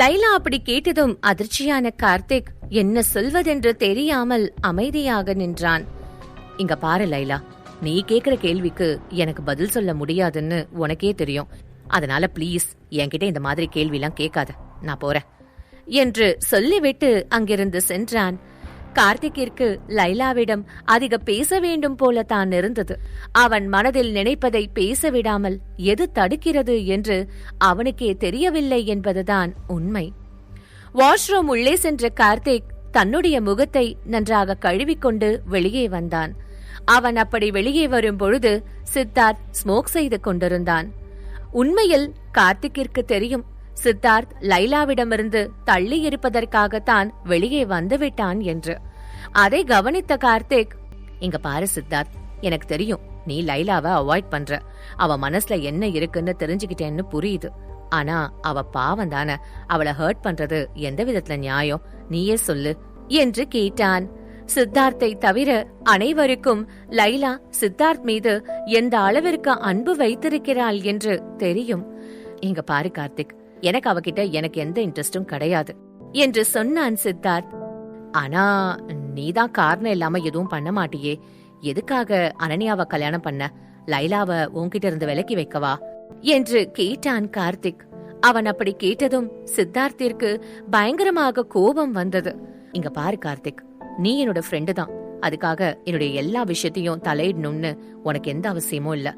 லைலா அப்படி கேட்டதும் அதிர்ச்சியான கார்த்திக் என்ன சொல்வதென்று தெரியாமல் அமைதியாக நின்றான். இங்க பாரு லைலா, நீ கேக்குற கேள்விக்கு எனக்கு பதில் சொல்ல முடியாதுன்னு உனக்கே தெரியும். அதனால ப்ளீஸ் என்கிட்ட இந்த மாதிரி கேள்விலாம் கேட்காத, நான் போறேன் என்று சொல்லிவிட்டு அங்கிருந்து சென்றான். கார்த்திக்கிற்கு லைலாவிடம் அதிக பேச வேண்டும் போல தான் இருந்தது. அவன் மனதில் நினைப்பதை பேசவிடாமல் எது தடுக்கிறது என்று அவனுக்கே தெரியவில்லை என்பதுதான் உண்மை. வாஷ்ரூம் உள்ளே சென்ற கார்த்திக் தன்னுடைய முகத்தை நன்றாக கழுவிக்கொண்டு வெளியே வந்தான். அவன் அப்படி வெளியே வரும் பொழுது சித்தார்த் ஸ்மோக் செய்து கொண்டிருந்தான். உண்மையில் கார்த்திக்கிற்கு தெரியும், சித்தார்த் லைலாவிடமிருந்து தள்ளி இருப்பதற்காகத்தான் வெளியே வந்துவிட்டான் என்று. அதை கவனித்த கார்த்திக், இங்க பாரு சித்தார்த், எனக்கு தெரியும் நீ லைலாவை அவாய்ட் பண்ற, அவ மனசுல என்ன இருக்குன்னு தெரிஞ்சுக்கிட்டேன்னு புரியுது. ஆனா அவ பாவம் தானே, அவளை ஹர்ட் பண்றது எந்த விதத்துல நியாயம், நீயே சொல்லு என்று கேட்டான். சித்தார்த்தை தவிர அனைவருக்கும் லைலா சித்தார்த் மீது எந்த அளவிற்கு அன்பு வைத்திருக்கிறாள் என்று தெரியும். இங்க பாரு கார்த்திக், எனக்கு அவகிட்ட எனக்கு எந்த இன்ட்ரெஸ்டும் கிடையாது என்று சொன்னான் சித்தார்த். ஆனா நீதான் காரணம் இல்லாம எதுவும் பண்ண மாட்டியே, எதுக்காக அனன்யாவை கல்யாணம் பண்ண? லைலாவை உன்கிட்ட இருந்து விலக்கி வைக்கவா என்று கேட்டான் கார்த்திக். அவன் அப்படி கேட்டதும் சித்தார்த்திற்கு பயங்கரமாக கோபம் வந்தது. இங்க பாரு கார்த்திக், நீ என்னோட ஃப்ரெண்டு தான், அதுக்காக என்னுடைய எல்லா விஷயத்தையும் தலையிடணும்னு உனக்கு எந்த அவசியமும் இல்ல.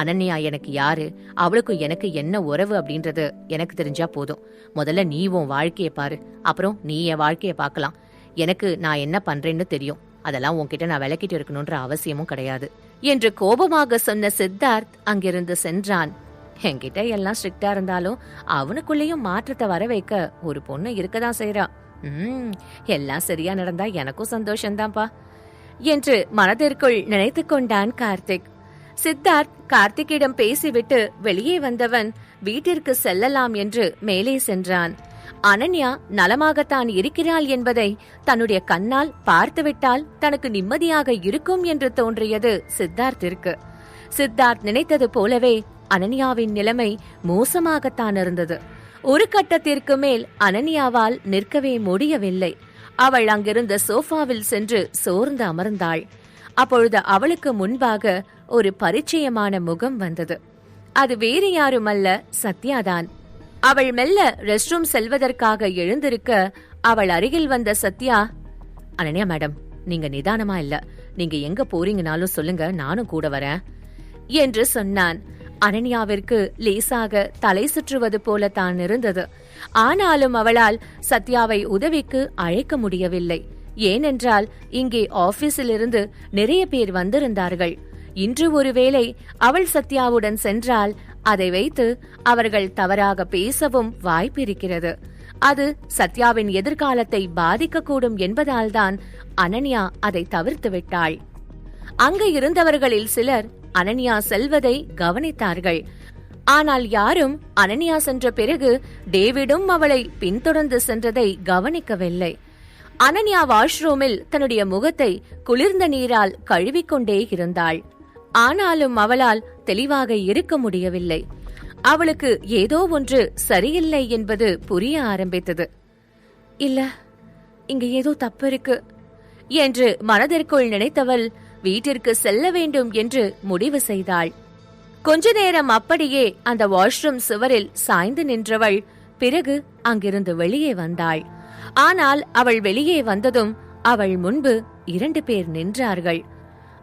அனன்யா எனக்கு யாரு, அவளுக்கும் எனக்கு என்ன உறவு அப்படின்றது எனக்கு தெரிஞ்சா போதும். முதல்ல நீ உன் வாழ்க்கைய பாரு, அப்புறம் நீ என் வாழ்க்கைய பார்க்கலாம். எனக்கு நான் என்ன பண்றேன்னு தெரியும், அதெல்லாம் உன்கிட்ட நான் விளக்கிட்டு இருக்கணும்ன்ற அவசியமும் கிடையாது என்று கோபமாக சொன்ன சித்தார்த் அங்கிருந்து சென்றான். என்கிட்ட எல்லாம் ஸ்ட்ரிக்டா இருந்தாலும் அவனுக்குள்ளேயும் மாற்றத்தை வர வைக்க ஒரு பொண்ணு இருக்கதான் செய்யறா. எல்லாம் சரியா நடந்தா எனக்கும் சந்தோஷம்தான்ப்பா என்று மனதிற்குள் நினைத்து கொண்டான் கார்த்திக். சித்தார்த் கார்த்திக்கிடம் பேசிவிட்டு வெளியே வந்தவன் வீட்டிற்கு செல்லலாம் என்று மேலே சென்றான். அனன்யா நலமாகத்தான் இருக்கிறாள் என்பதை தன்னுடைய கண்ணால் பார்த்துவிட்டால் தனக்கு நிம்மதியாக இருக்கும் என்று தோன்றியது சித்தார்த்திற்கு. சித்தார்த் நினைத்தது போலவே அனன்யாவின் நிலைமை மோசமாகத்தான் இருந்தது. ஒரு கட்டத்திற்கு மேல் அனன்யாவால் நிற்கவே முடியவில்லை. அவள் அங்கிருந்த சோஃபாவில் சென்று சோர்ந்து அமர்ந்தாள். அப்பொழுது அவளுக்கு முன்பாக ஒரு பரிச்சயமான முகம் வந்தது. அது வேறு யாருமல்ல, சத்யாதான். அவள் மெல்ல ரெஸ்ட் ரூம் செல்வதற்காக எழுந்திருக்க அவள் அருகில் வந்த சத்யா, அனன்யா மேடம், நீங்க நிதானமா இல்ல, நீங்க எங்க போறீங்கனாலும் சொல்லுங்க, நானும் கூட வரேன் என்று சொன்னான். அனன்யாவிற்கு லேசாக தலை சுற்றுவது போல தான் இருந்தது. ஆனாலும் அவளால் சத்யாவை உதவிக்கு அழைக்க முடியவில்லை. ஏனென்றால் இங்கே ஆபீஸிலிருந்து நிறைய பேர் வந்திருந்தார்கள். இன்று ஒருவேளை அவள் சத்யாவுடன் சென்றால் அதை வைத்து அவர்கள் தவறாக பேசவும் வாய்ப்பிருக்கிறது. அது சத்யாவின் எதிர்காலத்தை பாதிக்கக்கூடும் என்பதால்தான் அனன்யா அதை தவிர்த்து விட்டாள். அங்கு இருந்தவர்களில் சிலர் அனன்யா செல்வதை கவனித்தார்கள். ஆனால் யாரும் அனன்யா சென்ற பிறகு டேவிடும் அவளை பின்தொடர்ந்து சென்றதை கவனிக்கவில்லை. அனன்யா வாஷ்ரூமில் தன்னுடைய முகத்தை குளிர்ந்த நீரால் கழுவிக்கொண்டே இருந்தாள். ஆனாலும் அவளால் தெளிவாக இருக்க முடியவில்லை. அவளுக்கு ஏதோ ஒன்று சரியில்லை என்பது புரிய ஆரம்பித்தது. இல்ல, இங்க ஏதோ தப்பு இருக்கு என்று மனதிற்குள் நினைத்தவள் வீட்டிற்கு செல்ல வேண்டும் என்று முடிவு செய்தாள். கொஞ்ச நேரம் அப்படியே அந்த வாஷ்ரூம் சுவரில் சாய்ந்து நின்றவள் பிறகு அங்கிருந்து வெளியே வந்தாள். ஆனால் அவள் வெளியே வந்ததும் அவள் முன்பு 2 பேர் நின்றார்கள்.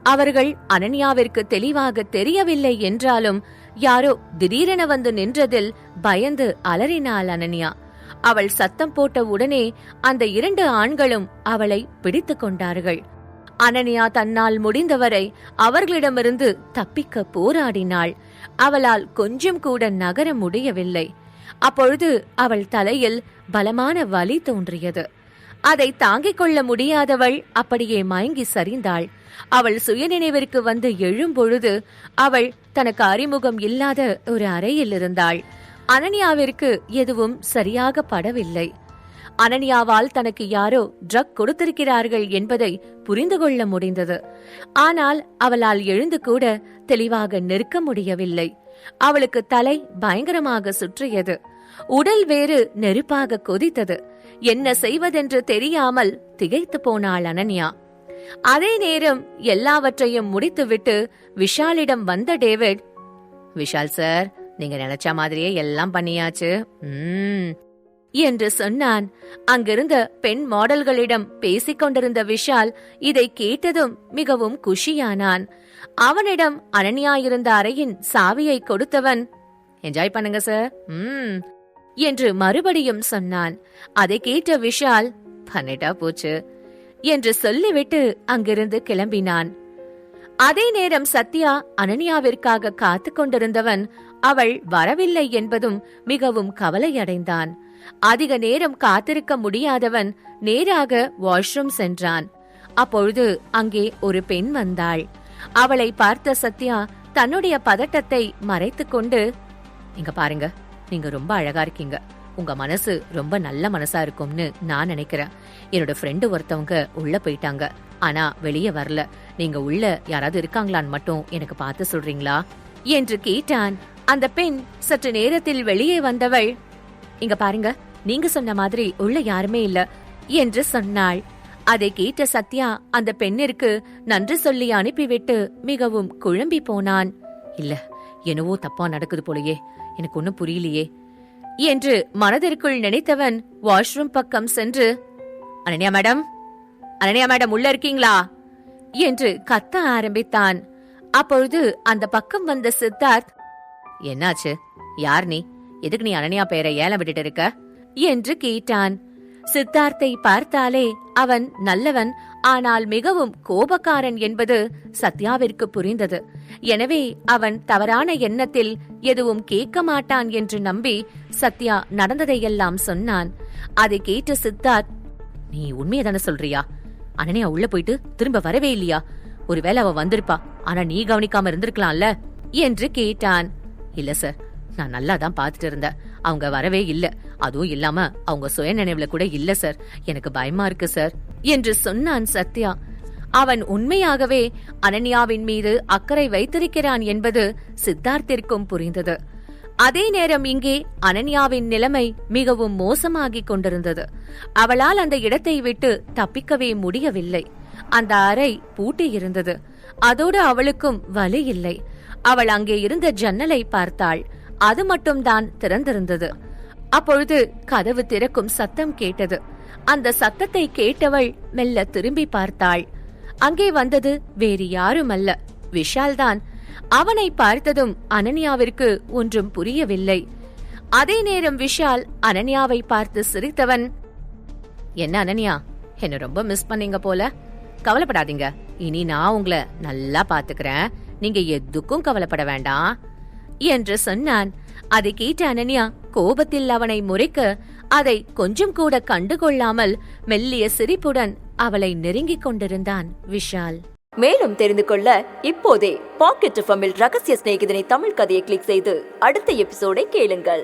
அவர்கள் அனன்யாவிற்கு தெளிவாக தெரியவில்லை என்றாலும் யாரோ திடீரென வந்து நின்றதில் பயந்து அலறினாள் அனன்யா. அவள் சத்தம் போட்ட உடனே அந்த 2 ஆண்களும் அவளை பிடித்து கொண்டார்கள். அனன்யா தன்னால் முடிந்தவரை அவர்களிடமிருந்து தப்பிக்க போராடினாள். அவளால் கொஞ்சம் கூட நகர முடியவில்லை. அப்பொழுது அவள் தலையில் பலமான வலி தோன்றியது. அதை தாங்கிக் கொள்ள முடியாதவள் அப்படியே மயங்கி சரிந்தாள். அவள் சுயநினைவிற்கு வந்து எழும்பொழுது அவள் தனக்கு அறிமுகம் இல்லாத ஒரு அறையில் இருந்தாள். அனன்யாவிற்கு எதுவும் சரியாக படவில்லை. அனன்யாவால் தனக்கு யாரோ ட்ரக் கொடுத்திருக்கிறார்கள் என்பதை புரிந்து கொள்ள முடிந்தது. ஆனால் அவளால் எழுந்து கூட தெளிவாக நிற்க முடியவில்லை. அவளுக்கு தலை பயங்கரமாக சுற்றியது. உடல் வேறு நெருப்பாக கொதித்தது. என்ன செய்வதென்று தெரியாமல் திகைத்து போனாள் அனன்யா. அதே நேரம் எல்லாவற்றையும் முடித்துவிட்டு விஷாலிடம் வந்த டேவிட், விஷால் சார், நீங்க நினைச்ச மாதிரியே எல்லாம் பண்ணியாச்சு என்று சொன்னான். அங்கிருந்த பெண் மாடல்களிடம் பேசிக் கொண்டிருந்த விஷால் இதை கேட்டதும் மிகவும் குஷியானான். அவனிடம் அனன்யா இருந்த அறையின் சாவியை கொடுத்தவன், என்ஜாய் பண்ணுங்க சார் என்று மறுபடியும் சொன்னான். அதை கேட்ட விஷால், பண்ணிட்டா போச்சு என்று சொல்லிவிட்டு அங்கிருந்து கிளம்பினான். அதே நேரம் சத்யா அனன்யாவிற்காக காத்து கொண்டிருந்தவன் அவள் வரவில்லை என்பதும் மிகவும் கவலையடைந்தான். அதிக நேரம் காத்திருக்க முடியாதவன் நேராக வாஷ்ரூம் சென்றான். அப்பொழுது அங்கே ஒரு பெண் வந்தாள். அவளை பார்த்த சத்யா தன்னுடைய பதட்டத்தை மறைத்துக் கொண்டு, இங்க பாருங்க, நீங்க ரொம்ப அழகா இருக்கீங்க. உங்க மனசு ரொம்ப நல்ல மனசா இருக்கும்னு நான் நினைக்கிறேன். என்னோட ஃப்ரெண்டு ஒருத்தவங்க உள்ள போயிட்டாங்க, ஆனா வெளியே வரல. நீங்க உள்ள யாராவது இருக்காங்களான்னு மட்டும் எனக்கு பார்த்து சொல்றீங்களா என்று கேட்டான். அந்த பெண் சற்று நேரத்தில் வெளியே வந்தவள், இங்க பாருங்க, நீங்க சொன்ன மாதிரி உள்ள யாருமே இல்ல என்று சொன்னாள். அதை கேட்ட சத்யா அந்த பெண்ணிற்கு நன்றி சொல்லி அனுப்பிவிட்டு மிகவும் குழம்பி போனான். இல்ல, என்னவோ தப்பா நடக்குது போலயே, எனக்கு ஒன்னும் புரியலையே என்று மனதிற்குள் நினைத்தவன் வாஷ்ரூம் பக்கம் சென்று, அனன்யா மேடம், அனன்யா மேடம் உள்ள இருக்கீங்களா என்று கத்த ஆரம்பித்தான். அப்பொழுது அந்த பக்கம் வந்த சித்தார்த், என்னாச்சு, யார் நீ, எதுக்கு நீ அனன்யா பெயரை ஏலம் விட்டுட்டு இருக்க என்று கேட்டான். சித்தார்த்தை பார்த்தாலே அவன் நல்லவன், ஆனால் மிகவும் கோபக்காரன் என்பது சத்யாவிற்கு புரிந்தது. எனவே அவன் தவறான எண்ணத்தில் எதுவும் கேட்க மாட்டான் என்று நம்பி சத்யா நடந்ததையெல்லாம் சொன்னான். அதை கேட்ட சித்தார்த், நீ உண்மையதான சொல்றியா? அனன்யா உள்ள போயிட்டு திரும்ப வரவே இல்லையா? ஒருவேளை அவ வந்திருப்பா, ஆனா நீ கவனிக்காம இருந்திருக்கலாம்ல என்று கேட்டான். இல்ல சார், நான் நல்லா தான் பாத்துட்டு இருந்தேன், அவங்க வரவே இல்ல. அதுவும் இல்லாம அவங்க சுய நினைவுல கூட இல்ல சார், எனக்கு பயமா இருக்கு சார் என்று சொன்னான் சத்யா. அவன் உண்மையாகவே அனன்யாவின் மீது அக்கறை வைத்திருக்கிறான் என்பது சித்தார்த்திற்கும் புரிந்தது. அதே நேரம் இங்கே அனன்யாவின் நிலைமை மிகவும் மோசமாகிக் கொண்டிருந்தது. அவளால் அந்த இடத்தை விட்டு தப்பிக்கவே முடியவில்லை. அந்த அறை பூட்டியிருந்தது. அதோடு அவளுக்கும் வலி இல்லை. அவள் அங்கே இருந்த ஜன்னலை பார்த்தாள். அது மட்டும்தான் திறந்திருந்தது. அப்பொழுது கதவு திறக்கும் சத்தம் கேட்டது. அந்த சத்தத்தை கேட்டவள் மெல்ல திரும்பி பார்த்தாள். அங்கே வந்தது வேறு யாரும் அல்ல, விஷால்தான். அவனை பார்த்ததும் அனன்யாவிற்கு ஒன்றும் புரியவில்லை. அதே நேரம் விஷால் அனன்யாவை பார்த்து சிரித்தவன், என்ன அனன்யா, என்ன ரொம்ப மிஸ் பண்ணீங்க போல. கவலைப்படாதீங்க, இனி நான் உங்களை நல்லா பாத்துக்கிறேன், நீங்க எதுக்கும் கவலைப்பட வேண்டாம் என்று சொன்னான். அதை கேட்ட அனன்யா கோபத்தில் அவனை முறைக்க, அதை கொஞ்சம் கூட கண்டுகொள்ளாமல் மெல்லிய சிரிப்புடன் அவளை நெருங்கிக் கொண்டிருந்தான் விஷால். மேலும் தெரிந்து கொள்ள இப்போதே பாக்கெட் எஃப்எம்மில் ரகசிய சிநேகிதனை தமிழ் கதையை கிளிக் செய்து அடுத்த எபிசோடை கேளுங்கள்.